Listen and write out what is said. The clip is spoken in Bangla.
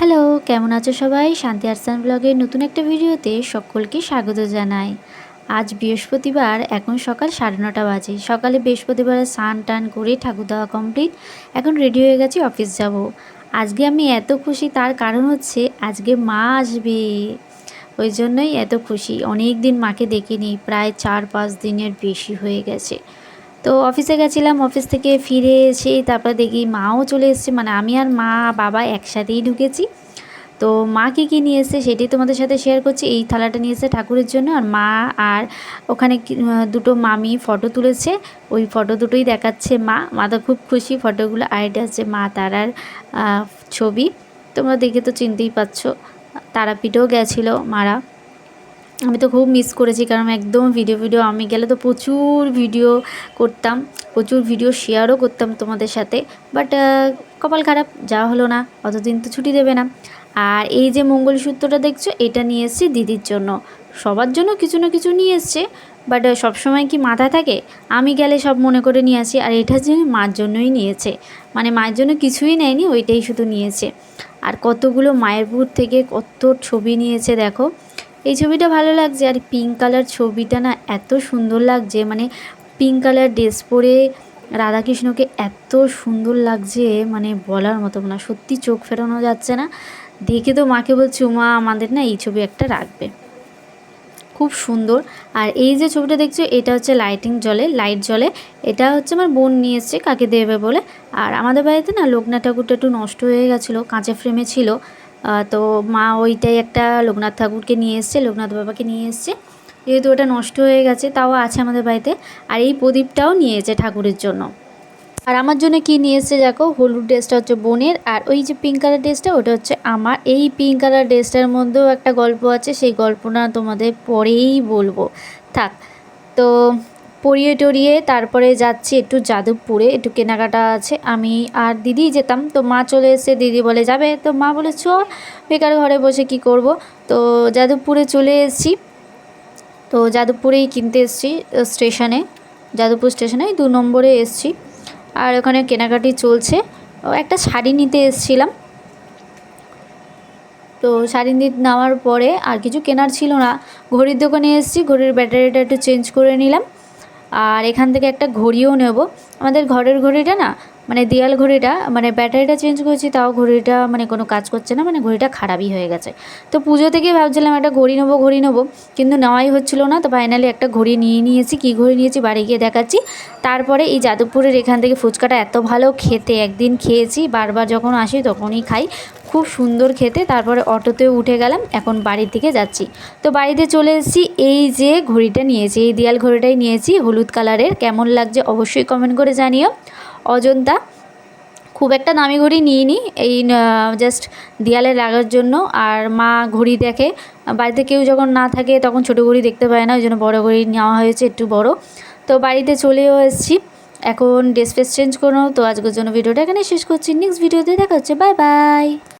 হ্যালো, কেমন আছো সবাই? শান্তি আরসান ব্লগের নতুন একটা ভিডিওতে সকলকে স্বাগত জানাই। আজ বৃহস্পতিবার, এখন সকাল 9:30 বাজে। সকালে বৃহস্পতিবারে স্নান টান করে ঠাকুর দেওয়া কমপ্লিট। এখন রেডি হয়ে গেছি, অফিস যাব। আজকে আমি এত খুশি, তার কারণ হচ্ছে আজকে মা আসবে। ওই জন্যই এত খুশি। অনেক দিন মাকে দেখিনি, প্রায় 4-5 দিনের বেশি হয়ে গেছে। তো অফিসে গেছিলাম, অফিস থেকে ফিরে এসে তারপর দেখি মাও চলে এসেছে, মানে আমি আর মা বাবা একসাথেই ঢুকেছি। তো মা কী নিয়ে এসেছে সেটাই তোমাদের সাথে শেয়ার করছি। এই থালাটা নিয়ে এসেছে ঠাকুরের জন্য, আর মা আর ওখানে দুটো মামি ফটো তুলেছে, ওই ফটো দুটোই দেখাচ্ছে মা তো খুব খুশি ফটোগুলো। আর এটা হচ্ছে মা তারার ছবি, তোমরা দেখে তো চিনতেই পারছো। তারাপীঠেও গেছিলো মারা। আমি তো খুব মিস করেছি, কারণ একদম ভিডিও আমি গেলে তো প্রচুর ভিডিও করতাম, প্রচুর ভিডিও শেয়ারও করতাম তোমাদের সাথে। বাট কপাল খারাপ, যাওয়া হলো না, অতদিন তো ছুটি দেবে না। আর এই যে মঙ্গলসূত্রটা দেখছো, এটা নিয়ে এসেছি দিদির জন্য। সবার জন্য কিছু না কিছু নিয়ে এসছে, বাট সবসময় কি মাথায় থাকে? আমি গেলে সব মনে করে নিয়ে আসি, আর এটা যে মার জন্যই নিয়েছে, মানে মায়ের জন্য কিছুই নেয়নি, ওইটাই শুধু নিয়েছে। আর কতগুলো মায়ের বুথ থেকে কত ছবি নিয়েছে দেখো। এই ছবিটা ভালো লাগছে, আর পিঙ্ক কালার ছবিটা না এত সুন্দর লাগছে, মানে পিঙ্ক কালার ড্রেস পরে রাধাকৃষ্ণকে এত সুন্দর লাগছে, মানে বলার মতো না, সত্যি চোখ ফেরানো যাচ্ছে না। দেখে তো মাকে বলছি, মা আমাদের না এই ছবি একটা রাখবে, খুব সুন্দর। আর এই যে ছবিটা দেখছো, এটা হচ্ছে লাইট জ্বলে। এটা হচ্ছে আমার বোন নিয়ে এসছে কাকে দেবে বলে। আর আমাদের বাড়িতে না লোকনাথ ঠাকুরটা একটু নষ্ট হয়ে গেছিলো, কাঁচা ফ্রেমে ছিল। তো মা ওইটাই একটা লোকনাথ ঠাকুরকে নিয়ে এসছে, লোকনাথ বাবাকে নিয়ে এসছে। যেহেতু ওটা নষ্ট হয়ে গেছে, তাও আছে আমাদের বাড়িতে। আর এই প্রদীপটাও নিয়েছে ঠাকুরের জন্য। আর আমার জন্য কি নিয়ে এসছে দেখো, হলুদ ড্রেসটা হচ্ছে বোনের, আর ওই যে পিঙ্ক কালার ড্রেসটা ওটা হচ্ছে আমার। এই পিঙ্ক কালার ড্রেসটার মধ্যেও একটা গল্প আছে, সেই গল্পটা তোমাদের পরেই বলবো, থাক। তো পরিয়ে টরিয়ে তারপরে যাচ্ছি একটু যাদবপুরে, একটু কেনাকাটা আছে। আমি আর দিদি যেতাম, তো মা চলে এসে, দিদি বলে যাবে, তো মা বলে চ, বেকার ঘরে বসে কি করব। তো যাদবপুরে চলে এসেছি। তো যাদবপুরেই কিনতে এসেছি স্টেশনে, যাদবপুর স্টেশনে 2 নম্বরে এসেছি। আর ওখানে কেনাকাটি চলছে। একটা শাড়ি নিতে এসেছিলাম, তো শাড়ি নেওয়ার পরে আর কিছু কেনার ছিল না। ঘড়ির দোকানে এসেছি, ঘড়ির ব্যাটারিটা একটু চেঞ্জ করে নিলাম। আর এখান থেকে একটা ঘড়িও নেব। আমাদের ঘরের ঘড়িটা না, মানে দেয়াল ঘড়িটা, মানে ব্যাটারিটা চেঞ্জ করেছি, তাও ঘড়িটা মানে কোনো কাজ করছে না, মানে ঘড়িটা খারাপই হয়ে গেছে। তো পুজো থেকেই ভাবছিলাম একটা ঘড়ি নেবো, কিন্তু নেওয়াই হচ্ছিলো না। তো ফাইনালি একটা ঘড়ি নিয়েছি। কী ঘড়ি নিয়েছি বাড়ি গিয়ে দেখাচ্ছি। তারপরে এই যাদবপুরের এখান থেকে ফুচকাটা এত ভালো খেতে, একদিন খেয়েছি, বারবার যখন আসি তখনই খাই, খুব সুন্দর খেতে। তারপরে অটোতে উঠে গেলাম, এখন বাড়ির দিকে যাচ্ছি। তো বাড়িতে চলে এসেছি। এই যে ঘড়িটা নিয়েছি, এই দেয়াল ঘড়িটাই নিয়েছি, হলুদ কালারের। কেমন লাগছে অবশ্যই কমেন্ট করে জানিও। অজন্তা, খুব একটা দামি ঘড়ি নিইনি, এই জাস্ট দেয়ালে লাগার জন্য। আর মা ঘড়ি দেখে, বাড়িতে কেউ যখন না থাকে তখন ছোটো ঘড়ি দেখতে পায় না, ওই জন্য বড়ো ঘড়ি নেওয়া হয়েছে, একটু বড়। তো বাড়িতে চলেও এসেছি, এখন ড্রেস ফ্রেস চেঞ্জ করো। তো আজকের জন্য ভিডিওটা এখানে শেষ করছি, নেক্সট ভিডিওতে দেখা হচ্ছে, বাই বাই।